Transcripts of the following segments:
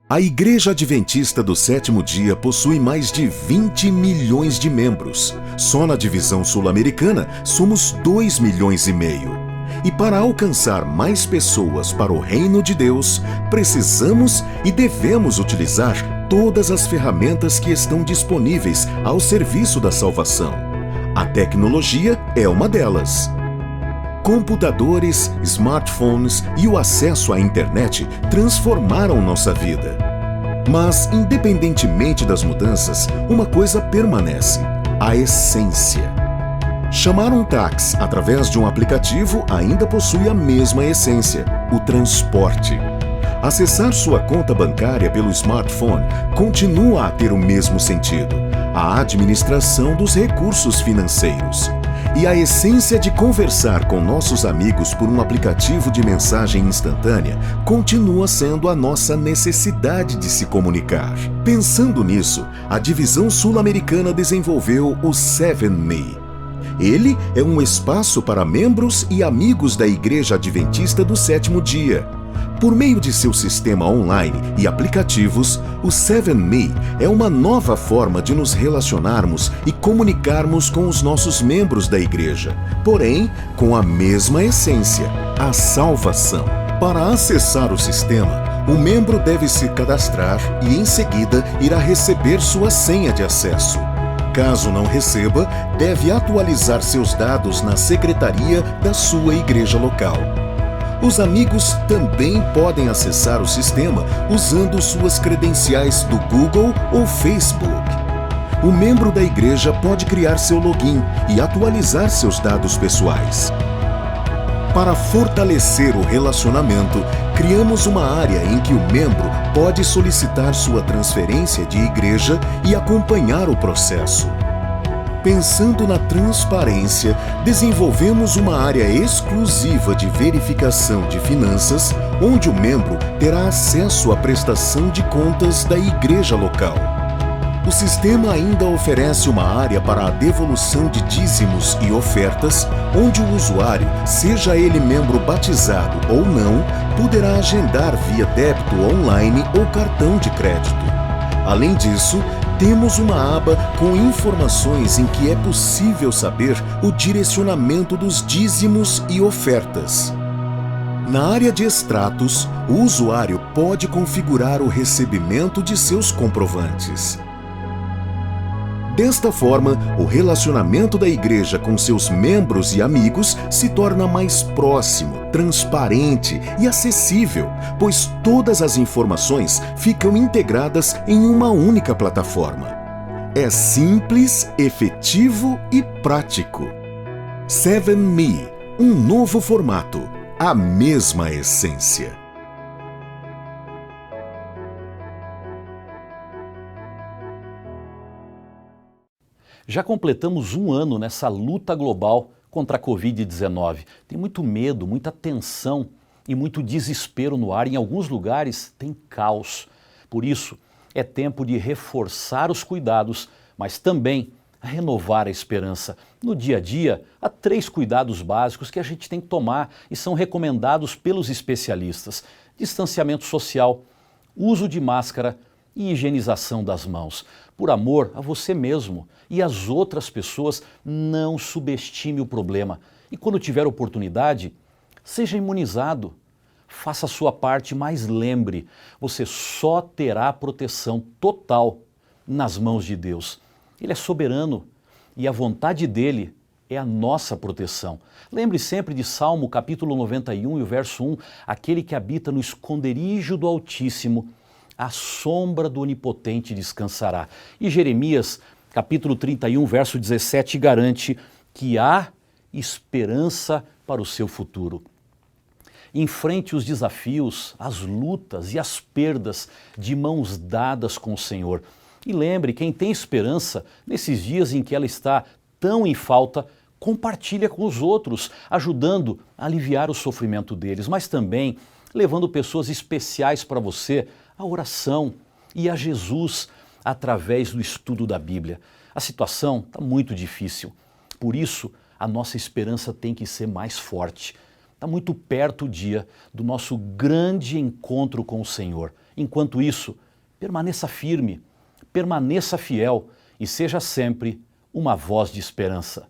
A Igreja Adventista do Sétimo Dia possui mais de 20 milhões de membros. Só na divisão sul-americana somos 2,5 milhões. E para alcançar mais pessoas para o reino de Deus, precisamos e devemos utilizar todas as ferramentas que estão disponíveis ao serviço da salvação. A tecnologia é uma delas. Computadores, smartphones e o acesso à internet transformaram nossa vida. Mas, independentemente das mudanças, uma coisa permanece: a essência. Chamar um táxi através de um aplicativo ainda possui a mesma essência: o transporte. Acessar sua conta bancária pelo smartphone continua a ter o mesmo sentido: a administração dos recursos financeiros. E a essência de conversar com nossos amigos por um aplicativo de mensagem instantânea continua sendo a nossa necessidade de se comunicar. Pensando nisso, a divisão sul-americana desenvolveu o 7Me. Ele é um espaço para membros e amigos da Igreja Adventista do Sétimo Dia. Por meio de seu sistema online e aplicativos, o 7Me é uma nova forma de nos relacionarmos e comunicarmos com os nossos membros da igreja, porém com a mesma essência: a salvação. Para acessar o sistema, o membro deve se cadastrar e, em seguida, irá receber sua senha de acesso. Caso não receba, deve atualizar seus dados na secretaria da sua igreja local. Os amigos também podem acessar o sistema usando suas credenciais do Google ou Facebook. O membro da igreja pode criar seu login e atualizar seus dados pessoais. Para fortalecer o relacionamento, criamos uma área em que o membro pode solicitar sua transferência de igreja e acompanhar o processo. Pensando na transparência, desenvolvemos uma área exclusiva de verificação de finanças, onde o membro terá acesso à prestação de contas da igreja local. O sistema ainda oferece uma área para a devolução de dízimos e ofertas, onde o usuário, seja ele membro batizado ou não, poderá agendar via débito online ou cartão de crédito. Além disso, temos uma aba com informações em que é possível saber o direcionamento dos dízimos e ofertas. Na área de extratos, o usuário pode configurar o recebimento de seus comprovantes. Desta forma, o relacionamento da igreja com seus membros e amigos se torna mais próximo, transparente e acessível, pois todas as informações ficam integradas em uma única plataforma. É simples, efetivo e prático. 7Me, um novo formato, a mesma essência. Já completamos um ano nessa luta global contra a Covid-19. Tem muito medo, muita tensão e muito desespero no ar. Em alguns lugares tem caos. Por isso, é tempo de reforçar os cuidados, mas também renovar a esperança. No dia a dia, há 3 cuidados básicos que a gente tem que tomar e são recomendados pelos especialistas: distanciamento social, uso de máscara e higienização das mãos. Por amor a você mesmo e às outras pessoas, não subestime o problema. E quando tiver oportunidade, seja imunizado. Faça a sua parte, mas lembre, você só terá proteção total nas mãos de Deus. Ele é soberano e a vontade dele é a nossa proteção. Lembre sempre de Salmo capítulo 91 e o verso 1, aquele que habita no esconderijo do Altíssimo, à sombra do Onipotente descansará. E Jeremias, capítulo 31, verso 17, garante que há esperança para o seu futuro. Enfrente os desafios, as lutas e as perdas de mãos dadas com o Senhor. E lembre, quem tem esperança, nesses dias em que ela está tão em falta, compartilha com os outros, ajudando a aliviar o sofrimento deles, mas também levando pessoas especiais para você à oração e a Jesus através do estudo da Bíblia. A situação está muito difícil, por isso a nossa esperança tem que ser mais forte. Está muito perto o dia do nosso grande encontro com o Senhor Enquanto isso, permaneça firme, permaneça fiel e seja sempre uma voz de esperança.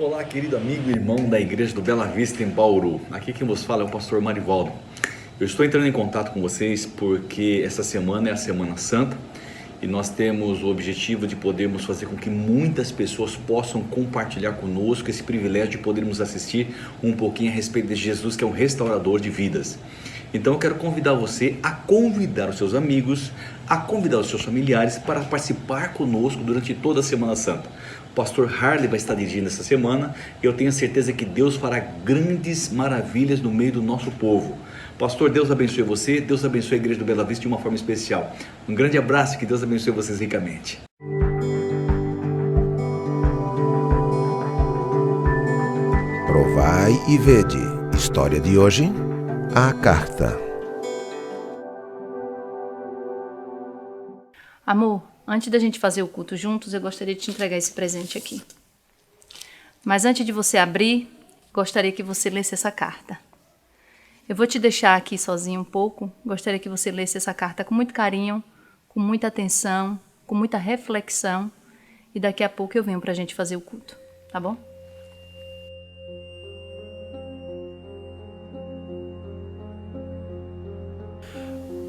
Olá, querido amigo e irmão da Igreja do Bela Vista em Bauru. Aqui quem vos fala é o pastor Marivaldo. Eu estou entrando em contato com vocês porque essa semana é a Semana Santa e nós temos o objetivo de podermos fazer com que muitas pessoas possam compartilhar conosco esse privilégio de podermos assistir um pouquinho a respeito de Jesus, que é um restaurador de vidas. Então eu quero convidar você a convidar os seus amigos, a convidar os seus familiares para participar conosco durante toda a Semana Santa. O pastor Harley vai estar dirigindo essa semana e eu tenho certeza que Deus fará grandes maravilhas no meio do nosso povo. Pastor, Deus abençoe você, Deus abençoe a Igreja do Bela Vista de uma forma especial. Um grande abraço e que Deus abençoe vocês ricamente. Provai e vede. História de hoje: a carta. Amor, antes da gente fazer o culto juntos, eu gostaria de te entregar esse presente aqui. Mas antes de você abrir, gostaria que você lesse essa carta. Eu vou te deixar aqui sozinho um pouco. Gostaria que você lesse essa carta com muito carinho, com muita atenção, com muita reflexão. E daqui a pouco eu venho pra gente fazer o culto, tá bom?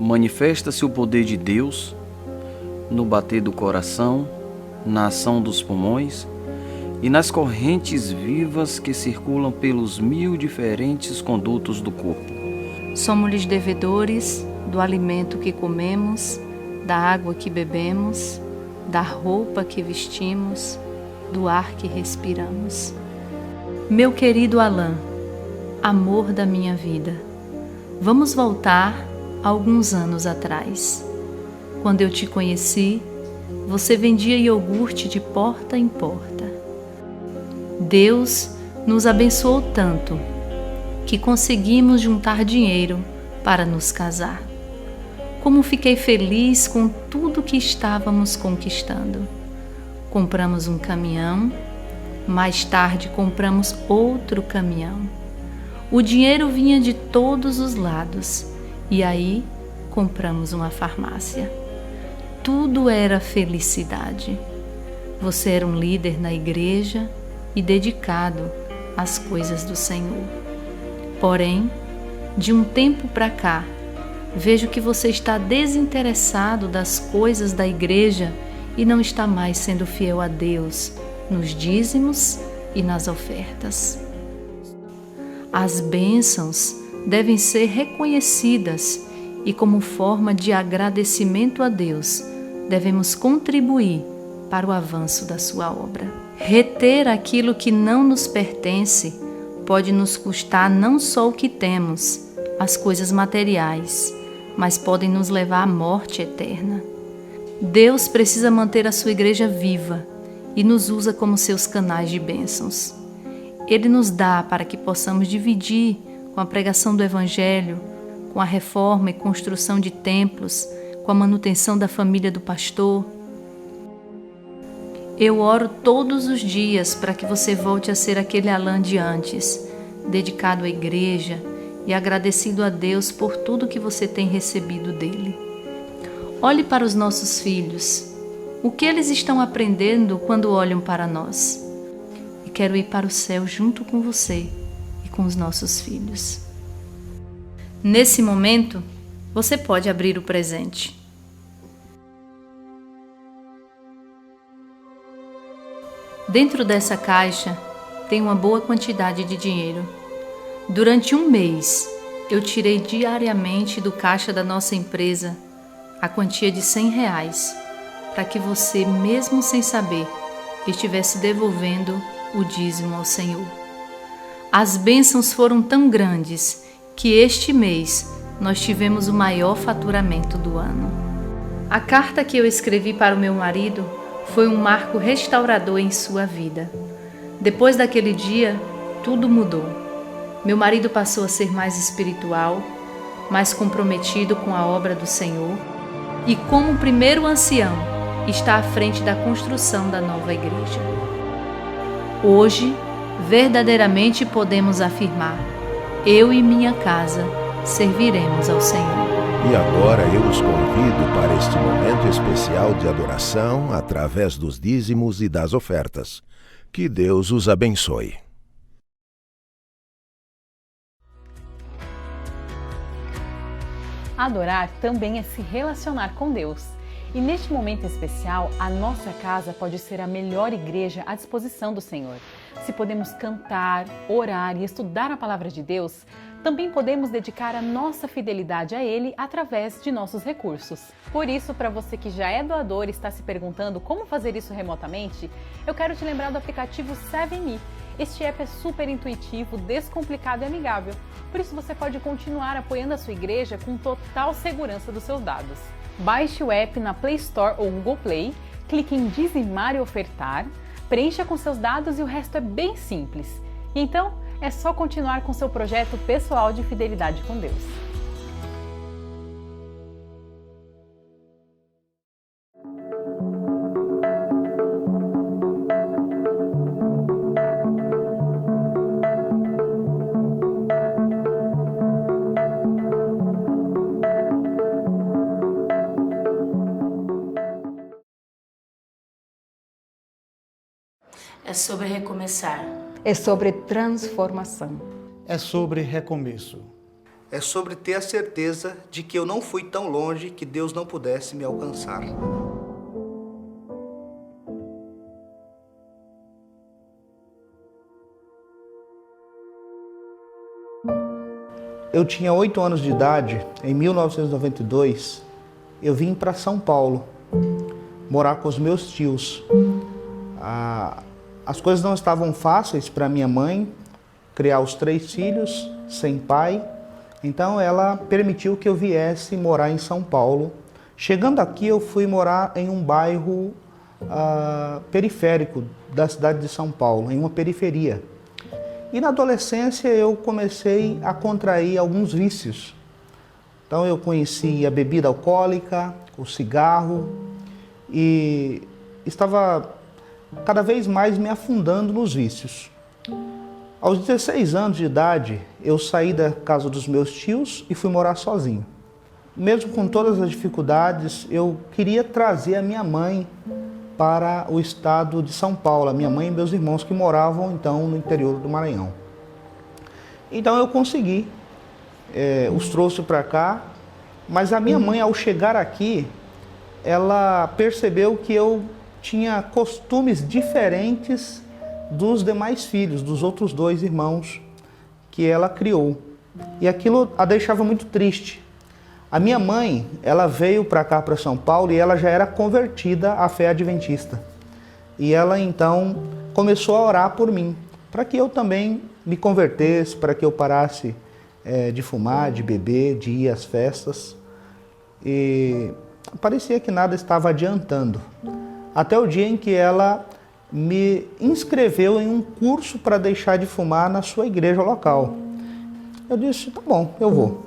Manifesta-se o poder de Deus no bater do coração, na ação dos pulmões e nas correntes vivas que circulam pelos 1000 diferentes condutos do corpo. Somos-lhes devedores do alimento que comemos, da água que bebemos, da roupa que vestimos, do ar que respiramos. Meu querido Alain, amor da minha vida, vamos voltar alguns anos atrás. Quando eu te conheci, você vendia iogurte de porta em porta. Deus nos abençoou tanto que conseguimos juntar dinheiro para nos casar. Como fiquei feliz com tudo que estávamos conquistando. Compramos um caminhão, mais tarde compramos outro caminhão. O dinheiro vinha de todos os lados e aí compramos uma farmácia. Tudo era felicidade. Você era um líder na igreja e dedicado às coisas do Senhor. Porém, de um tempo para cá, vejo que você está desinteressado das coisas da igreja e não está mais sendo fiel a Deus nos dízimos e nas ofertas. As bênçãos devem ser reconhecidas e, como forma de agradecimento a Deus, devemos contribuir para o avanço da sua obra. Reter aquilo que não nos pertence pode nos custar não só o que temos, as coisas materiais, mas podem nos levar à morte eterna. Deus precisa manter a sua igreja viva e nos usa como seus canais de bênçãos. Ele nos dá para que possamos dividir com a pregação do Evangelho, com a reforma e construção de templos, com a manutenção da família do pastor. Eu oro todos os dias para que você volte a ser aquele Alain de antes, dedicado à igreja e agradecido a Deus por tudo que você tem recebido dele. Olhe para os nossos filhos. O que eles estão aprendendo quando olham para nós? E quero ir para o céu junto com você e com os nossos filhos. Nesse momento, você pode abrir o presente. Dentro dessa caixa tem uma boa quantidade de dinheiro. Durante um mês, eu tirei diariamente do caixa da nossa empresa a quantia de R$100, para que você, mesmo sem saber, estivesse devolvendo o dízimo ao Senhor. As bênçãos foram tão grandes que este mês nós tivemos o maior faturamento do ano. A carta que eu escrevi para o meu marido foi um marco restaurador em sua vida. Depois daquele dia, tudo mudou. Meu marido passou a ser mais espiritual, mais comprometido com a obra do Senhor e, como primeiro ancião, está à frente da construção da nova igreja. Hoje, verdadeiramente podemos afirmar: eu e minha casa serviremos ao Senhor. E agora eu os convido para este momento especial de adoração através dos dízimos e das ofertas. Que Deus os abençoe. Adorar também é se relacionar com Deus. E neste momento especial, a nossa casa pode ser a melhor igreja à disposição do Senhor. Se podemos cantar, orar e estudar a palavra de Deus, também podemos dedicar a nossa fidelidade a Ele através de nossos recursos. Por isso, para você que já é doador e está se perguntando como fazer isso remotamente, eu quero te lembrar do aplicativo 7Me. Este app é super intuitivo, descomplicado e amigável. Por isso você pode continuar apoiando a sua igreja com total segurança dos seus dados. Baixe o app na Play Store ou Google Play, clique em dizimar e ofertar, preencha com seus dados e o resto é bem simples. E então, é só continuar com seu projeto pessoal de fidelidade com Deus. É sobre recomeçar. É sobre transformação. É sobre recomeço. É sobre ter a certeza de que eu não fui tão longe que Deus não pudesse me alcançar. Eu tinha 8 anos de idade, em 1992, eu vim para São Paulo, morar com os meus tios. As coisas não estavam fáceis para minha mãe, criar os 3 filhos, sem pai. Então ela permitiu que eu viesse morar em São Paulo. Chegando aqui, eu fui morar em um bairro periférico da cidade de São Paulo, em uma periferia. E na adolescência eu comecei a contrair alguns vícios. Então eu conheci a bebida alcoólica, o cigarro e estava cada vez mais me afundando nos vícios. Aos 16 anos de idade, eu saí da casa dos meus tios e fui morar sozinho. Mesmo com todas as dificuldades, eu queria trazer a minha mãe para o estado de São Paulo, a minha mãe e meus irmãos que moravam então no interior do Maranhão. Então eu consegui, os trouxe para cá, mas a minha mãe, ao chegar aqui, ela percebeu que eu tinha costumes diferentes dos demais filhos, dos outros 2 irmãos que ela criou. E aquilo a deixava muito triste. A minha mãe, ela veio para cá, para São Paulo, e ela já era convertida à fé adventista. E ela então começou a orar por mim, para que eu também me convertesse, para que eu parasse de fumar, de beber, de ir às festas. E parecia que nada estava adiantando. Até o dia em que ela me inscreveu em um curso para deixar de fumar na sua igreja local. Eu disse, tá bom, eu vou.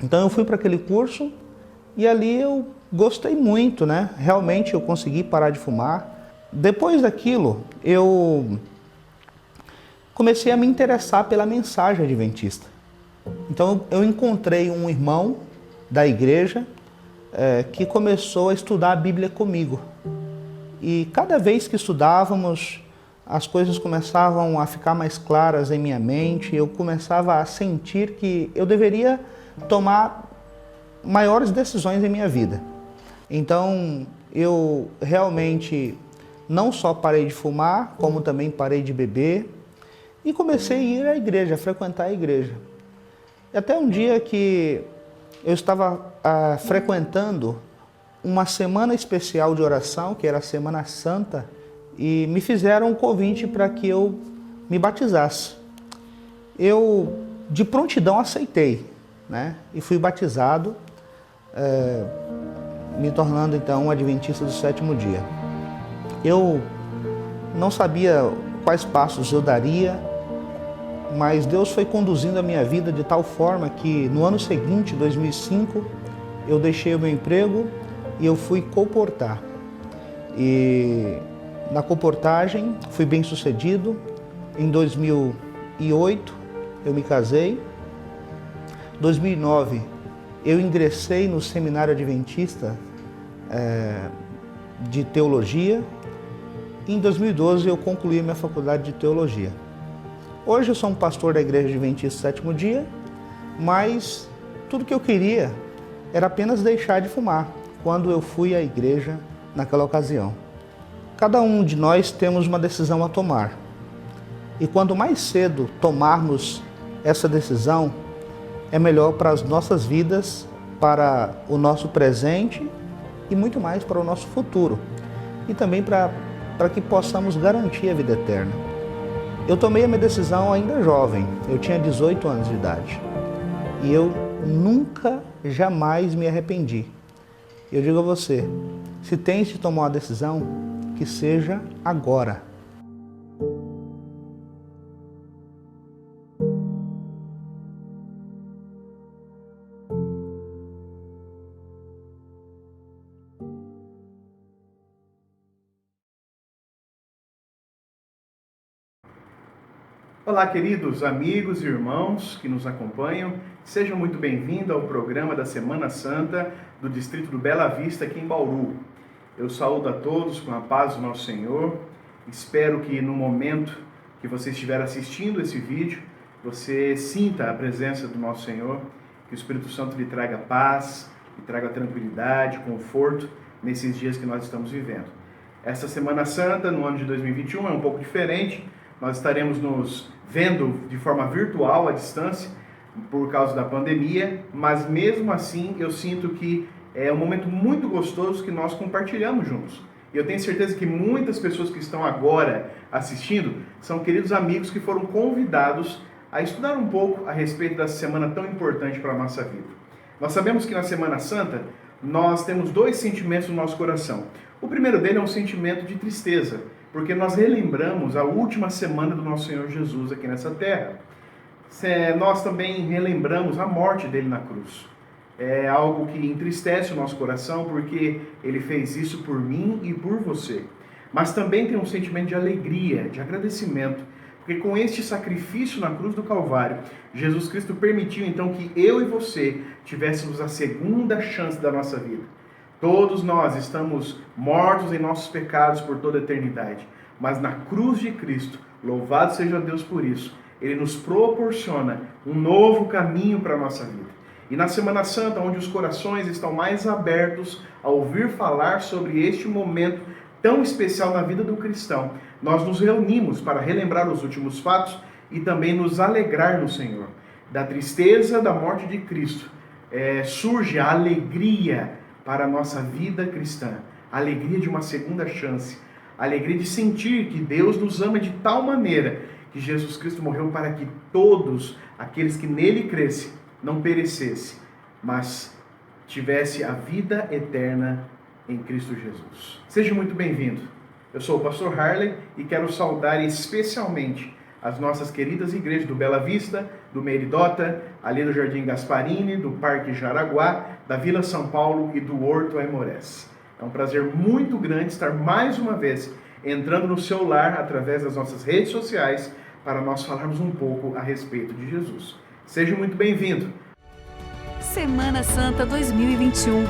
Então eu fui para aquele curso e ali eu gostei muito, né? Realmente eu consegui parar de fumar. Depois daquilo, eu comecei a me interessar pela mensagem adventista. Então eu encontrei um irmão da igreja que começou a estudar a Bíblia comigo. E cada vez que estudávamos, as coisas começavam a ficar mais claras em minha mente, eu começava a sentir que eu deveria tomar maiores decisões em minha vida. Então, eu realmente não só parei de fumar, como também parei de beber e comecei a ir à igreja, a frequentar a igreja. E até um dia que eu estava frequentando uma semana especial de oração, que era a Semana Santa, e me fizeram um convite para que eu me batizasse. Eu, de prontidão, aceitei, né? E fui batizado, me tornando então um adventista do 7º dia. Eu não sabia quais passos eu daria, mas Deus foi conduzindo a minha vida de tal forma que no ano seguinte, 2005, eu deixei o meu emprego e eu fui colportar. E na colportagem fui bem sucedido. Em 2008 eu me casei. Em 2009 eu ingressei no Seminário Adventista de Teologia. E em 2012 eu concluí minha faculdade de Teologia. Hoje eu sou um pastor da Igreja Adventista 7º Dia, mas tudo que eu queria era apenas deixar de fumar. quando eu fui à igreja naquela ocasião. Cada um de nós temos uma decisão a tomar. E quanto mais cedo tomarmos essa decisão, é melhor para as nossas vidas, para o nosso presente e muito mais para o nosso futuro. E também para que possamos garantir a vida eterna. Eu tomei a minha decisão ainda jovem, eu tinha 18 anos de idade. E eu nunca, jamais me arrependi. Eu digo a você, se tens de tomar uma decisão, que seja agora. Olá, queridos amigos e irmãos que nos acompanham. Sejam muito bem-vindos ao programa da Semana Santa do Distrito do Bela Vista, aqui em Bauru. Eu saúdo a todos com a paz do nosso Senhor. Espero que no momento que você estiver assistindo esse vídeo, você sinta a presença do nosso Senhor, que o Espírito Santo lhe traga paz, lhe traga tranquilidade, conforto nesses dias que nós estamos vivendo. Essa Semana Santa, no ano de 2021, é um pouco diferente. Nós estaremos nos vendo de forma virtual, à distância, por causa da pandemia, mas mesmo assim eu sinto que é um momento muito gostoso que nós compartilhamos juntos. E eu tenho certeza que muitas pessoas que estão agora assistindo são queridos amigos que foram convidados a estudar um pouco a respeito dessa semana tão importante para a nossa vida. Nós sabemos que na Semana Santa nós temos dois sentimentos no nosso coração. O primeiro dele é um sentimento de tristeza, porque nós relembramos a última semana do nosso Senhor Jesus aqui nessa terra. Nós também relembramos a morte dele na cruz. É algo que entristece o nosso coração, porque ele fez isso por mim e por você. Mas também tem um sentimento de alegria, de agradecimento, porque com este sacrifício na cruz do Calvário, Jesus Cristo permitiu então que eu e você tivéssemos a segunda chance da nossa vida. Todos nós estamos mortos em nossos pecados por toda a eternidade, mas na cruz de Cristo, louvado seja Deus por isso, Ele nos proporciona um novo caminho para a nossa vida. E na Semana Santa, onde os corações estão mais abertos a ouvir falar sobre este momento tão especial na vida do cristão, nós nos reunimos para relembrar os últimos fatos e também nos alegrar no Senhor. Da tristeza da morte de Cristo surge a alegria para a nossa vida cristã, a alegria de uma segunda chance, a alegria de sentir que Deus nos ama de tal maneira que Jesus Cristo morreu para que todos aqueles que nele crescem não perecessem, mas tivesse a vida eterna em Cristo Jesus. Seja muito bem-vindo. Eu sou o pastor Harley e quero saudar especialmente as nossas queridas igrejas do Bela Vista, do Meridota, ali do Jardim Gasparini, do Parque Jaraguá, da Vila São Paulo e do Horto Aimorés. É um prazer muito grande estar mais uma vez entrando no seu lar através das nossas redes sociais para nós falarmos um pouco a respeito de Jesus. Seja muito bem-vindo. Semana Santa 2021.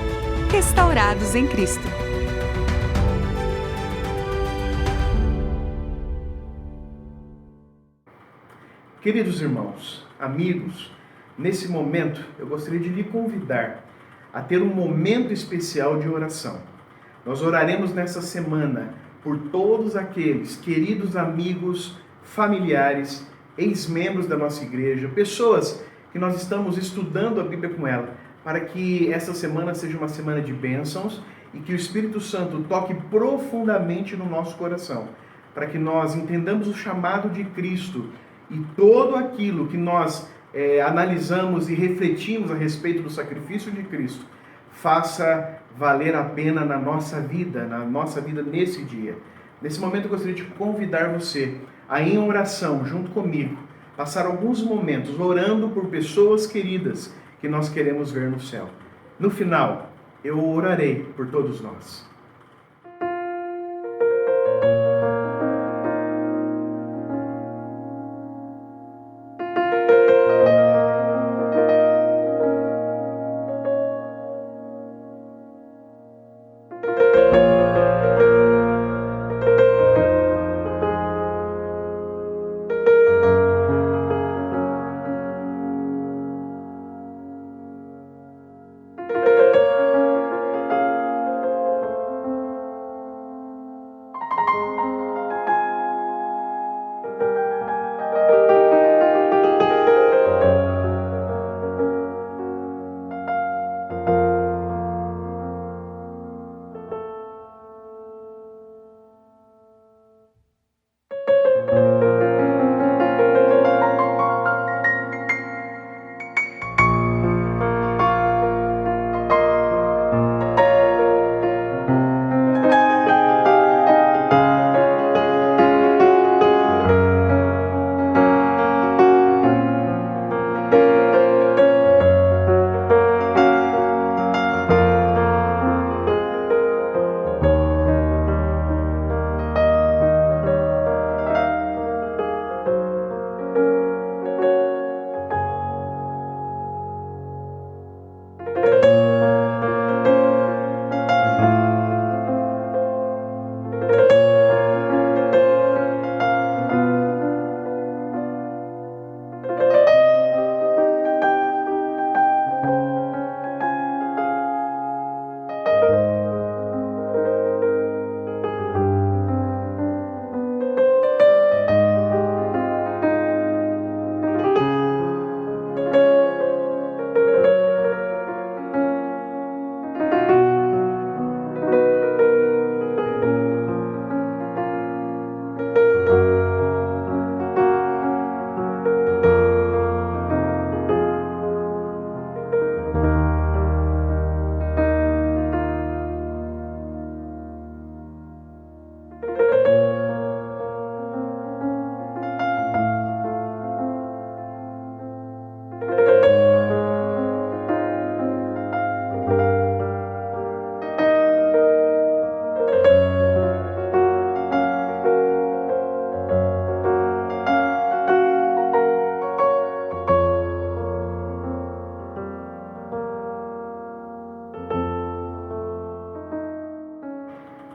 Restaurados em Cristo. Queridos irmãos, amigos, nesse momento eu gostaria de lhe convidar a ter um momento especial de oração. Nós oraremos nessa semana por todos aqueles queridos amigos, familiares, ex-membros da nossa igreja, pessoas que nós estamos estudando a Bíblia com ela, para que essa semana seja uma semana de bênçãos e que o Espírito Santo toque profundamente no nosso coração, para que nós entendamos o chamado de Cristo e todo aquilo que nós analisamos e refletimos a respeito do sacrifício de Cristo, faça valer a pena na nossa vida nesse dia. Nesse momento eu gostaria de convidar você a, em oração, junto comigo, passar alguns momentos orando por pessoas queridas que nós queremos ver no céu. No final, eu orarei por todos nós.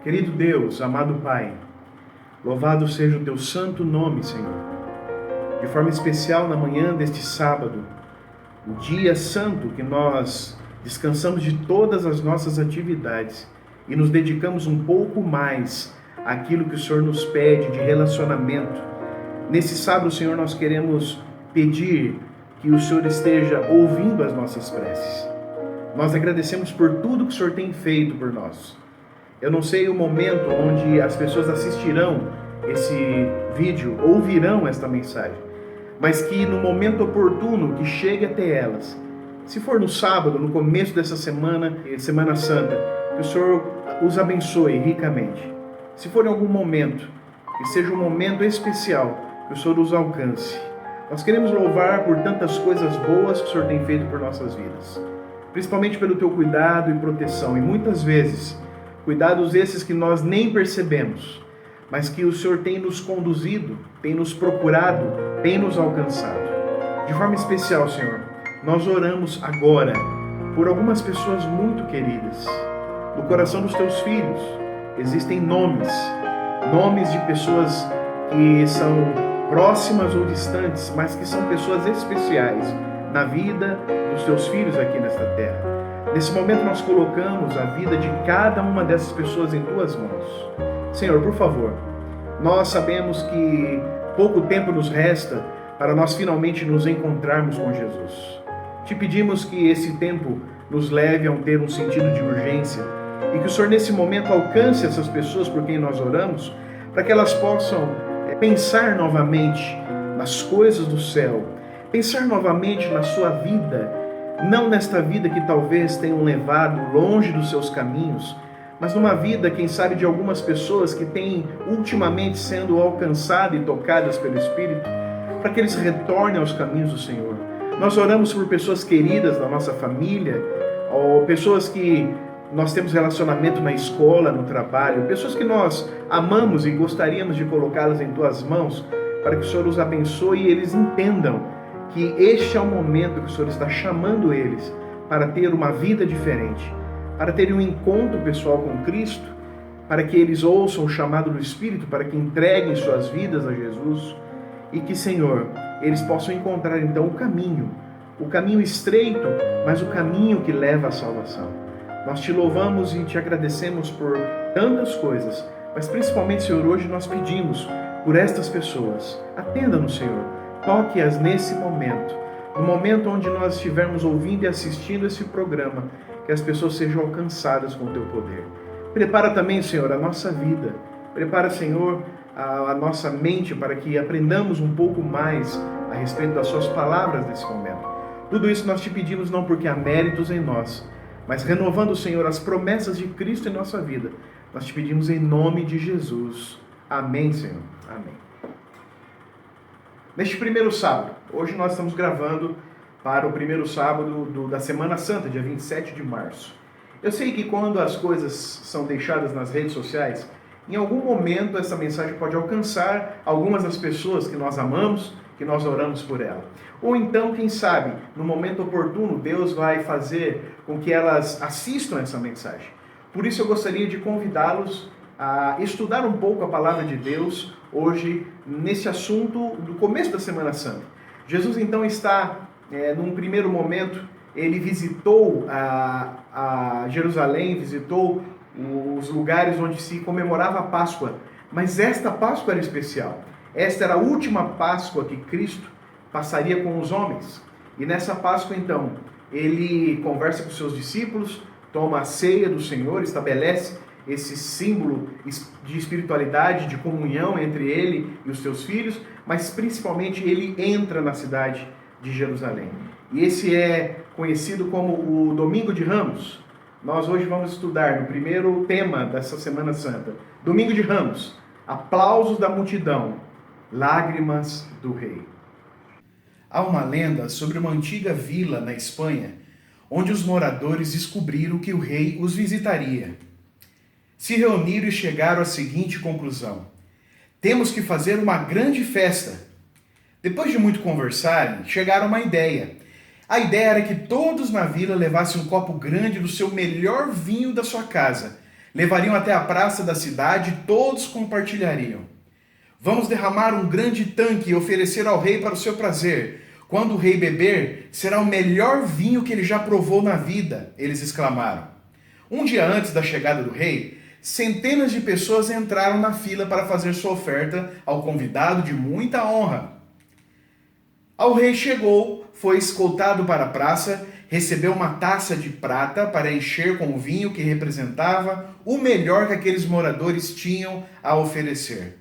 Querido Deus, amado Pai, louvado seja o teu santo nome, Senhor. De forma especial na manhã deste sábado, o dia santo que nós descansamos de todas as nossas atividades e nos dedicamos um pouco mais àquilo que o Senhor nos pede de relacionamento. Nesse sábado, Senhor, nós queremos pedir que o Senhor esteja ouvindo as nossas preces. Nós agradecemos por tudo que o Senhor tem feito por nós. Eu não sei o momento onde as pessoas assistirão esse vídeo, ouvirão esta mensagem, mas que no momento oportuno que chegue até elas, se for no sábado, no começo dessa semana, Semana Santa, que o Senhor os abençoe ricamente. Se for em algum momento, que seja um momento especial, que o Senhor os alcance. Nós queremos louvar por tantas coisas boas que o Senhor tem feito por nossas vidas, principalmente pelo teu cuidado e proteção, e muitas vezes, cuidados esses que nós nem percebemos, mas que o Senhor tem nos conduzido, tem nos procurado, tem nos alcançado. De forma especial, Senhor, nós oramos agora por algumas pessoas muito queridas. No coração dos teus filhos existem nomes de pessoas que são próximas ou distantes, mas que são pessoas especiais na vida dos teus filhos aqui nesta terra. Nesse momento nós colocamos a vida de cada uma dessas pessoas em tuas mãos. Senhor, por favor, nós sabemos que pouco tempo nos resta para nós finalmente nos encontrarmos com Jesus. Te pedimos que esse tempo nos leve a ter um sentido de urgência e que o Senhor nesse momento alcance essas pessoas por quem nós oramos, para que elas possam pensar novamente nas coisas do céu, pensar novamente na sua vida, não nesta vida que talvez tenham levado longe dos seus caminhos, mas numa vida, quem sabe, de algumas pessoas que têm ultimamente sendo alcançadas e tocadas pelo Espírito, para que eles retornem aos caminhos do Senhor. Nós oramos por pessoas queridas da nossa família, ou pessoas que nós temos relacionamento na escola, no trabalho, pessoas que nós amamos e gostaríamos de colocá-las em tuas mãos, para que o Senhor os abençoe e eles entendam que este é o momento que o Senhor está chamando eles para ter uma vida diferente, para terem um encontro pessoal com Cristo, para que eles ouçam o chamado do Espírito, para que entreguem suas vidas a Jesus e que, Senhor, eles possam encontrar então o caminho estreito, mas o caminho que leva à salvação. Nós te louvamos e te agradecemos por tantas coisas, mas principalmente, Senhor, hoje nós pedimos por estas pessoas. Atenda-nos, Senhor, toque-as nesse momento, no momento onde nós estivermos ouvindo e assistindo esse programa, que as pessoas sejam alcançadas com o teu poder. Prepara também, Senhor, a nossa vida. Prepara, Senhor, a nossa mente para que aprendamos um pouco mais a respeito das suas palavras nesse momento. Tudo isso nós te pedimos não porque há méritos em nós, mas renovando, Senhor, as promessas de Cristo em nossa vida. Nós te pedimos em nome de Jesus. Amém, Senhor. Amém. Neste primeiro sábado, hoje nós estamos gravando para o primeiro sábado da Semana Santa, dia 27 de março. Eu sei que quando as coisas são deixadas nas redes sociais, em algum momento essa mensagem pode alcançar algumas das pessoas que nós amamos, que nós oramos por ela. Ou então, quem sabe, no momento oportuno, Deus vai fazer com que elas assistam essa mensagem. Por isso eu gostaria de convidá-los a estudar um pouco a Palavra de Deus hoje, nesse assunto do começo da Semana Santa. Jesus então está, num primeiro momento, ele visitou a Jerusalém, visitou os lugares onde se comemorava a Páscoa, mas esta Páscoa era especial. Esta era a última Páscoa que Cristo passaria com os homens. E nessa Páscoa, então, ele conversa com seus discípulos, toma a ceia do Senhor, estabelece esse símbolo de espiritualidade, de comunhão entre ele e os seus filhos, mas principalmente ele entra na cidade de Jerusalém. E esse é conhecido como o Domingo de Ramos. Nós hoje vamos estudar no primeiro tema dessa Semana Santa, Domingo de Ramos, aplausos da multidão, lágrimas do rei. Há uma lenda sobre uma antiga vila na Espanha, onde os moradores descobriram que o rei os visitaria. Se reuniram e chegaram à seguinte conclusão: temos que fazer uma grande festa. Depois de muito conversarem, chegaram a uma ideia. A ideia era que todos na vila levassem um copo grande do seu melhor vinho da sua casa Levariam até a praça da cidade e todos compartilhariam. Vamos derramar um grande tanque e oferecer ao rei para o seu prazer. Quando o rei beber, será o melhor vinho que ele já provou na vida, eles exclamaram. Um dia antes da chegada do rei, centenas de pessoas entraram na fila para fazer sua oferta ao convidado de muita honra. Ao rei chegou, foi escoltado para a praça, recebeu uma taça de prata para encher com o vinho que representava o melhor que aqueles moradores tinham a oferecer.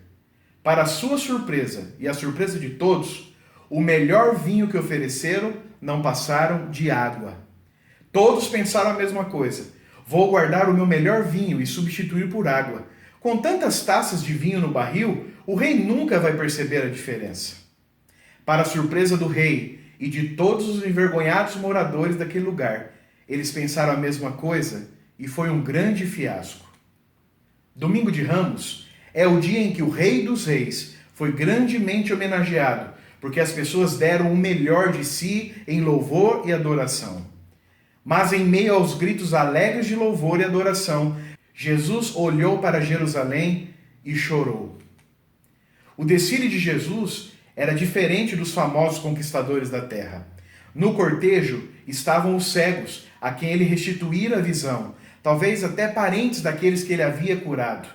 Para sua surpresa e a surpresa de todos, o melhor vinho que ofereceram não passaram de água. Todos pensaram a mesma coisa. Vou guardar o meu melhor vinho e substituir por água. Com tantas taças de vinho no barril, o rei nunca vai perceber a diferença. Para a surpresa do rei e de todos os envergonhados moradores daquele lugar, eles pensaram a mesma coisa e foi um grande fiasco. Domingo de Ramos é o dia em que o Rei dos Reis foi grandemente homenageado, porque as pessoas deram o melhor de si em louvor e adoração. Mas em meio aos gritos alegres de louvor e adoração, Jesus olhou para Jerusalém e chorou. O desfile de Jesus era diferente dos famosos conquistadores da terra. No cortejo estavam os cegos, a quem ele restituíra a visão, talvez até parentes daqueles que ele havia curado.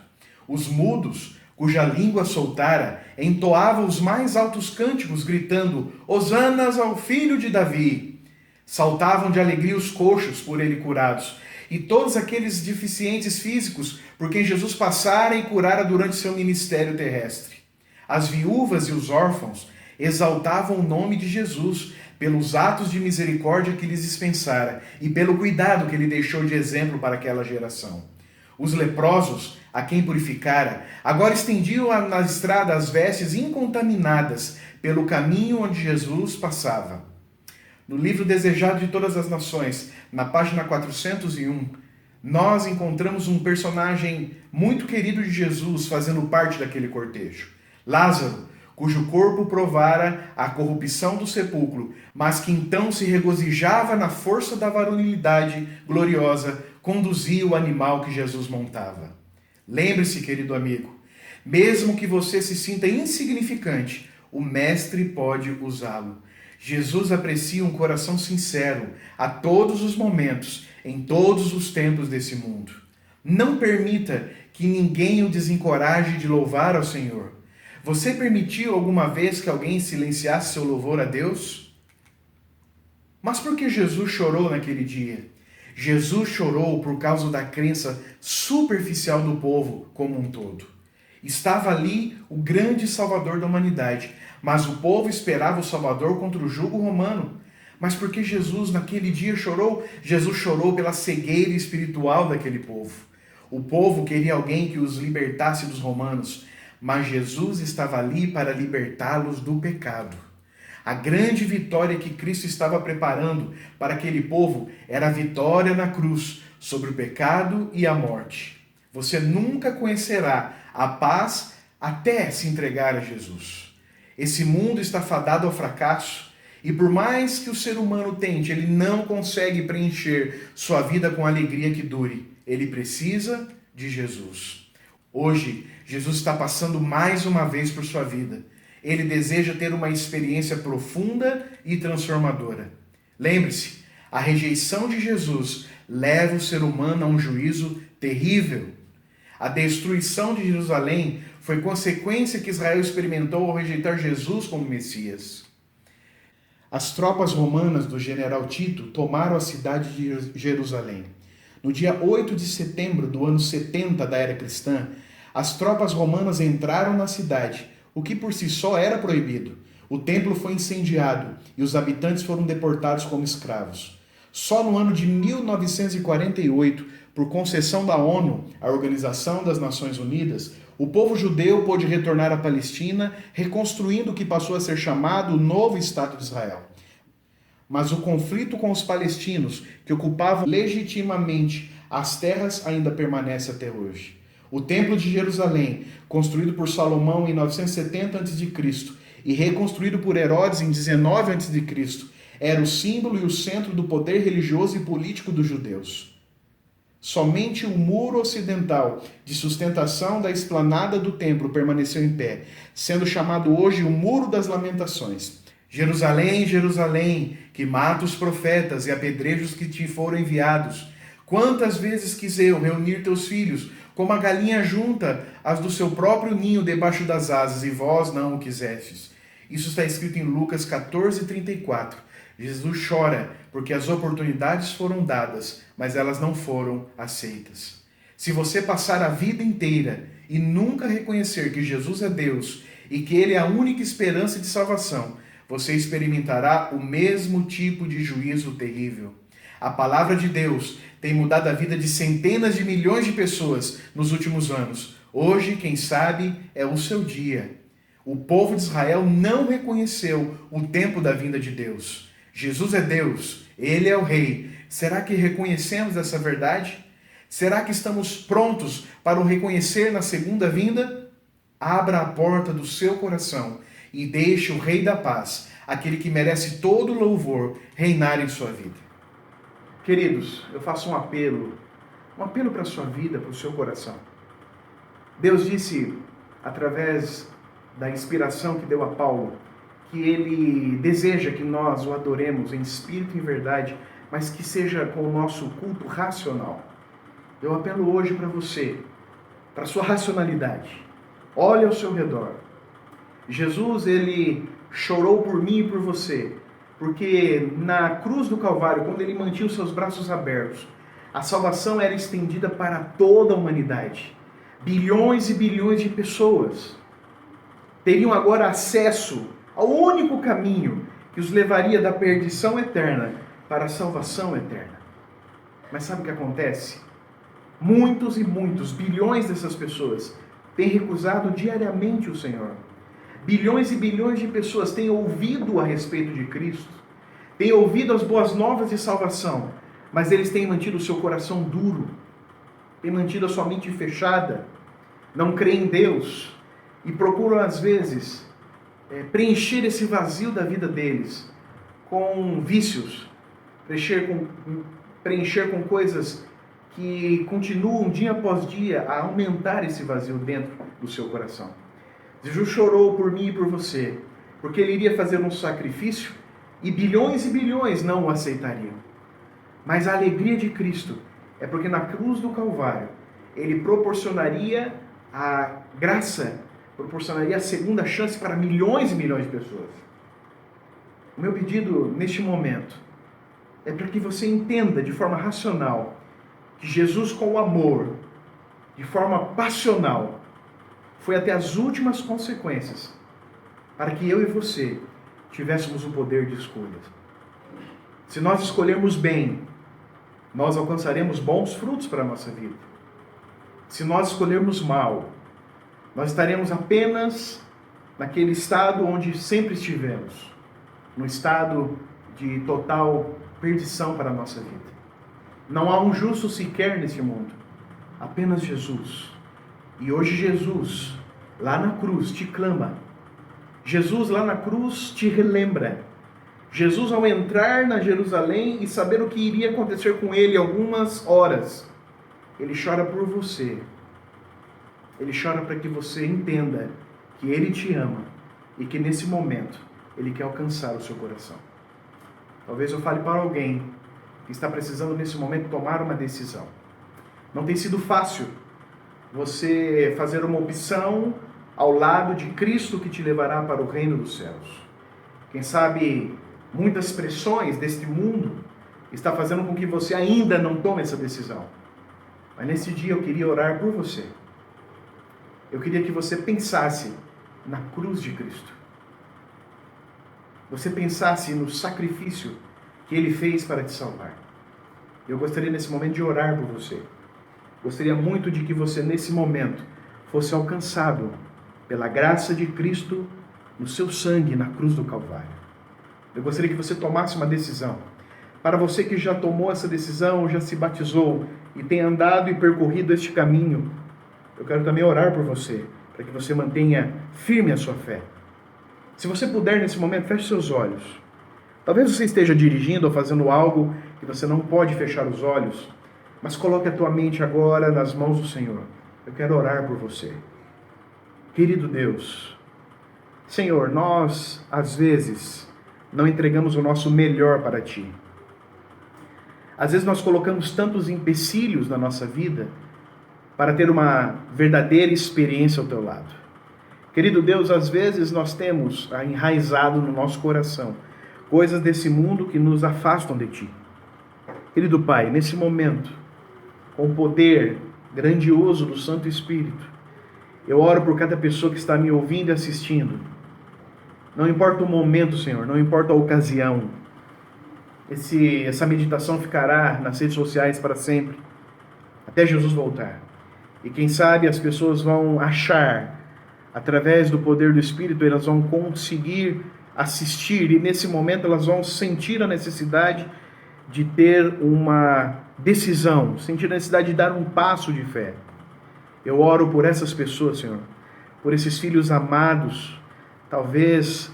Os mudos, cuja língua soltara, entoavam os mais altos cânticos, gritando: Hosanas ao filho de Davi! Saltavam de alegria os coxos por ele curados, e todos aqueles deficientes físicos por quem Jesus passara e curara durante seu ministério terrestre. As viúvas e os órfãos exaltavam o nome de Jesus pelos atos de misericórdia que lhes dispensara e pelo cuidado que ele deixou de exemplo para aquela geração. Os leprosos, a quem purificara, agora estendiam na estrada as vestes incontaminadas pelo caminho onde Jesus passava. No livro Desejado de Todas as Nações, na página 401, nós encontramos um personagem muito querido de Jesus fazendo parte daquele cortejo. Lázaro, cujo corpo provara a corrupção do sepulcro, mas que então se regozijava na força da varonilidade gloriosa, conduzia o animal que Jesus montava. Lembre-se, querido amigo, mesmo que você se sinta insignificante, o Mestre pode usá-lo. Jesus aprecia um coração sincero a todos os momentos, em todos os tempos desse mundo. Não permita que ninguém o desencoraje de louvar ao Senhor. Você permitiu alguma vez que alguém silenciasse seu louvor a Deus? Mas por que Jesus chorou naquele dia? Jesus chorou por causa da crença superficial do povo como um todo. Estava ali o grande Salvador da humanidade, mas o povo esperava o Salvador contra o jugo romano. Mas por que Jesus naquele dia chorou? Jesus chorou pela cegueira espiritual daquele povo. O povo queria alguém que os libertasse dos romanos, mas Jesus estava ali para libertá-los do pecado. A grande vitória que Cristo estava preparando para aquele povo era a vitória na cruz sobre o pecado e a morte. Você nunca conhecerá a paz até se entregar a Jesus. Esse mundo está fadado ao fracasso e por mais que o ser humano tente, ele não consegue preencher sua vida com alegria que dure. Ele precisa de Jesus. Hoje, Jesus está passando mais uma vez por sua vida. Ele deseja ter uma experiência profunda e transformadora. Lembre-se, a rejeição de Jesus leva o ser humano a um juízo terrível. A destruição de Jerusalém foi consequência que Israel experimentou ao rejeitar Jesus como Messias. As tropas romanas do general Tito tomaram a cidade de Jerusalém. No dia 8 de setembro do ano 70 da era cristã, as tropas romanas entraram na cidade, o que por si só era proibido. O templo foi incendiado e os habitantes foram deportados como escravos. Só no ano de 1948, por concessão da ONU, a Organização das Nações Unidas, o povo judeu pôde retornar à Palestina, reconstruindo o que passou a ser chamado o novo Estado de Israel. Mas o conflito com os palestinos, que ocupavam legitimamente as terras, ainda permanece até hoje. O Templo de Jerusalém, construído por Salomão em 970 a.C. e reconstruído por Herodes em 19 a.C., era o símbolo e o centro do poder religioso e político dos judeus. Somente o muro ocidental de sustentação da esplanada do templo permaneceu em pé, sendo chamado hoje o Muro das Lamentações. Jerusalém, Jerusalém, que mata os profetas e apedreja os que te foram enviados. Quantas vezes quis eu reunir teus filhos, como a galinha junta as do seu próprio ninho debaixo das asas, e vós não o quisestes. Isso está escrito em Lucas 14:34. Jesus chora porque as oportunidades foram dadas, mas elas não foram aceitas. Se você passar a vida inteira e nunca reconhecer que Jesus é Deus e que Ele é a única esperança de salvação, você experimentará o mesmo tipo de juízo terrível. A palavra de Deus tem mudado a vida de centenas de milhões de pessoas nos últimos anos. Hoje, quem sabe, é o seu dia. O povo de Israel não reconheceu o tempo da vinda de Deus. Jesus é Deus, Ele é o Rei. Será que reconhecemos essa verdade? Será que estamos prontos para o reconhecer na segunda vinda? Abra a porta do seu coração e deixe o Rei da Paz, aquele que merece todo louvor, reinar em sua vida. Queridos, eu faço um apelo para a sua vida, para o seu coração. Deus disse, através da inspiração que deu a Paulo, que Ele deseja que nós o adoremos em espírito e em verdade, mas que seja com o nosso culto racional. Eu apelo hoje para você, para a sua racionalidade. Olhe ao seu redor. Jesus, Ele chorou por mim e por você, porque na cruz do Calvário, quando Ele mantinha os seus braços abertos, a salvação era estendida para toda a humanidade. Bilhões e bilhões de pessoas teriam agora acesso ao único caminho que os levaria da perdição eterna para a salvação eterna. Mas sabe o que acontece? Muitos e muitos, bilhões dessas pessoas têm recusado diariamente o Senhor. Bilhões e bilhões de pessoas têm ouvido a respeito de Cristo, têm ouvido as boas novas de salvação, mas eles têm mantido o seu coração duro, têm mantido a sua mente fechada, não creem em Deus e procuram às vezes preencher esse vazio da vida deles com vícios, preencher com coisas que continuam dia após dia a aumentar esse vazio dentro do seu coração. Jesus chorou por mim e por você, porque Ele iria fazer um sacrifício e bilhões não o aceitariam. Mas a alegria de Cristo é porque na cruz do Calvário Ele proporcionaria a graça, proporcionaria a segunda chance para milhões e milhões de pessoas. O meu pedido neste momento é para que você entenda de forma racional que Jesus, com o amor, de forma passional, foi até as últimas consequências para que eu e você tivéssemos o poder de escolha. Se nós escolhermos bem, nós alcançaremos bons frutos para a nossa vida. Se nós escolhermos mal, nós estaremos apenas naquele estado onde sempre estivemos, no estado de total perdição para a nossa vida. Não há um justo sequer nesse mundo, apenas Jesus. E hoje Jesus, lá na cruz, te clama. Jesus lá na cruz te relembra. Jesus, ao entrar na Jerusalém e saber o que iria acontecer com ele algumas horas, ele chora por você. Ele chora para que você entenda que ele te ama e que nesse momento ele quer alcançar o seu coração. Talvez eu fale para alguém que está precisando nesse momento tomar uma decisão. Não tem sido fácil você fazer uma opção ao lado de Cristo que te levará para o reino dos céus. Quem sabe muitas pressões deste mundo está fazendo com que você ainda não tome essa decisão. Mas nesse dia eu queria orar por você. Eu queria que você pensasse na cruz de Cristo. Você pensasse no sacrifício que Ele fez para te salvar. Eu gostaria nesse momento de orar por você. Gostaria muito de que você nesse momento fosse alcançado pela graça de Cristo no seu sangue na cruz do Calvário. Eu gostaria que você tomasse uma decisão. Para você que já tomou essa decisão, já se batizou e tem andado e percorrido este caminho, eu quero também orar por você, para que você mantenha firme a sua fé. Se você puder nesse momento, feche seus olhos. Talvez você esteja dirigindo ou fazendo algo que você não pode fechar os olhos, Mas coloque a tua mente agora nas mãos do Senhor. Eu quero orar por você. Querido Deus, Senhor, nós, às vezes, não entregamos o nosso melhor para Ti. Às vezes nós colocamos tantos empecilhos na nossa vida para ter uma verdadeira experiência ao Teu lado. Querido Deus, às vezes nós temos enraizado no nosso coração coisas desse mundo que nos afastam de Ti. Querido Pai, nesse momento, com o poder grandioso do Santo Espírito, eu oro por cada pessoa que está me ouvindo e assistindo. Não importa o momento, Senhor, não importa a ocasião. Essa meditação ficará nas redes sociais para sempre, até Jesus voltar. E quem sabe as pessoas vão achar, através do poder do Espírito, elas vão conseguir assistir, e nesse momento elas vão sentir a necessidade de ter uma decisão, sentir a necessidade de dar um passo de fé. Eu oro por essas pessoas, Senhor, por esses filhos amados, talvez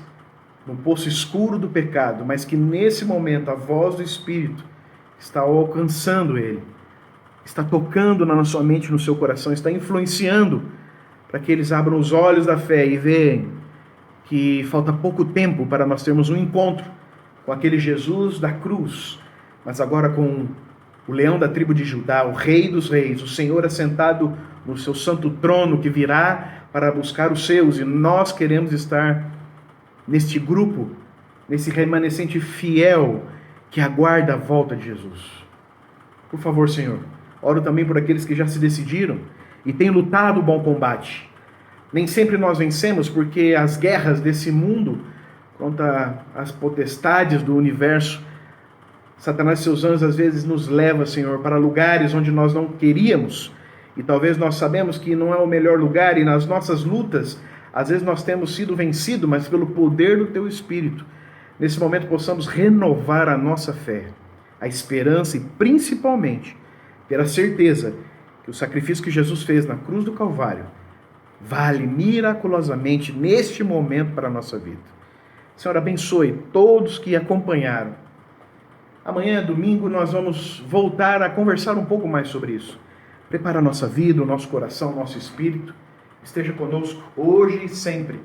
no poço escuro do pecado, mas que nesse momento a voz do Espírito está alcançando ele, está tocando na sua mente, no seu coração, está influenciando para que eles abram os olhos da fé e vejam que falta pouco tempo para nós termos um encontro com aquele Jesus da cruz, mas agora com o leão da tribo de Judá, o Rei dos Reis, o Senhor assentado no seu santo trono que virá para buscar os seus, e nós queremos estar neste grupo, nesse remanescente fiel que aguarda a volta de Jesus. Por favor, Senhor, oro também por aqueles que já se decidiram e têm lutado o bom combate. Nem sempre nós vencemos, porque as guerras desse mundo contra as potestades do universo, Satanás e seus anjos às vezes nos leva, Senhor, para lugares onde nós não queríamos, e talvez nós sabemos que não é o melhor lugar, e nas nossas lutas, às vezes nós temos sido vencidos, mas pelo poder do Teu Espírito, nesse momento possamos renovar a nossa fé, a esperança e principalmente ter a certeza que o sacrifício que Jesus fez na cruz do Calvário vale miraculosamente neste momento para a nossa vida. Senhor, abençoe todos que acompanharam. Amanhã, domingo, nós vamos voltar a conversar um pouco mais sobre isso. Prepara a nossa vida, o nosso coração, o nosso espírito. Esteja conosco hoje e sempre.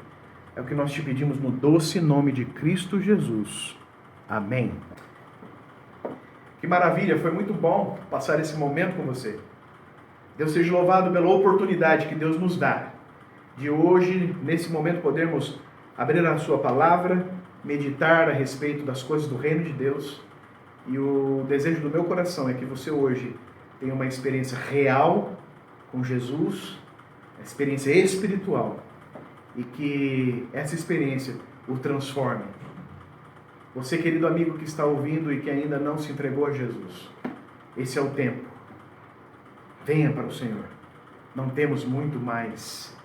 É o que nós te pedimos no doce nome de Cristo Jesus. Amém. Que maravilha, foi muito bom passar esse momento com você. Deus seja louvado pela oportunidade que Deus nos dá de hoje, nesse momento, podermos abrir a sua palavra, meditar a respeito das coisas do reino de Deus. E o desejo do meu coração é que você hoje tenha uma experiência real com Jesus, uma experiência espiritual, e que essa experiência o transforme. Você, querido amigo que está ouvindo e que ainda não se entregou a Jesus, esse é o tempo. Venha para o Senhor. Não temos muito mais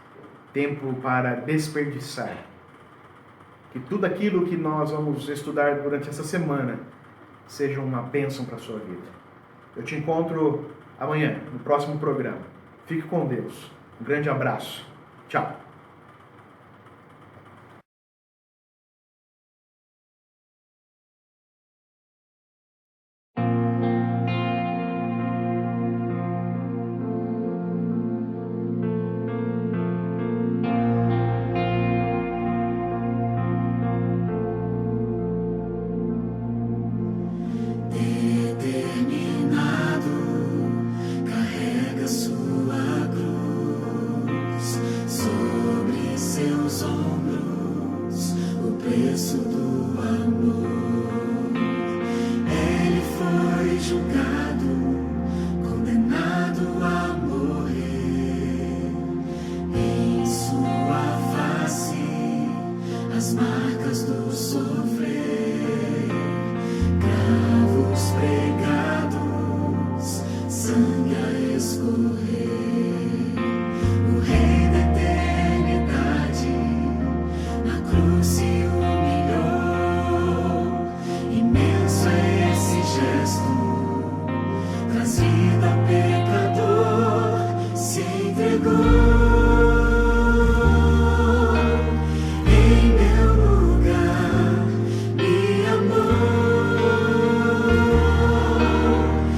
tempo para desperdiçar. Que tudo aquilo que nós vamos estudar durante essa semana seja uma bênção para a sua vida. Eu te encontro amanhã, no próximo programa. Fique com Deus. Um grande abraço. Tchau.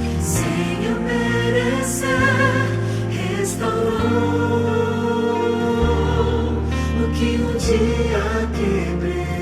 Senhor meu que brilha.